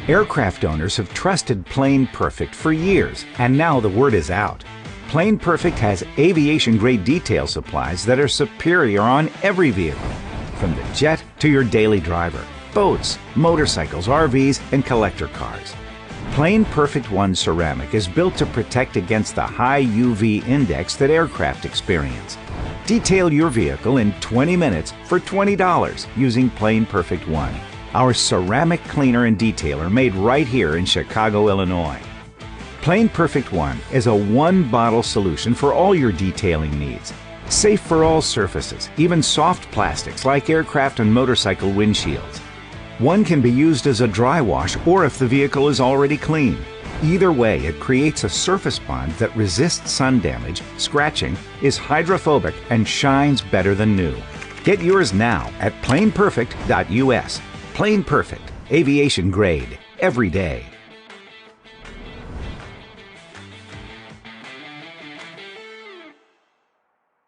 Aircraft owners have trusted Plane Perfect for years, and now the word is out. Plane Perfect has aviation-grade detail supplies that are superior on every vehicle, from the jet to your daily driver, boats, motorcycles, RVs, and collector cars. Plane Perfect 1 ceramic is built to protect against the high UV index that aircraft experience. Detail your vehicle in 20 minutes for $20 using Plane Perfect 1, our ceramic cleaner and detailer made right here in Chicago, Illinois. Plane Perfect 1 is a one-bottle solution for all your detailing needs. Safe for all surfaces, even soft plastics like aircraft and motorcycle windshields. One can be used as a dry wash or if the vehicle is already clean. Either way, it creates a surface bond that resists sun damage, scratching, is hydrophobic, and shines better than new. Get yours now at planeperfect.us. Plane Perfect, aviation grade, every day.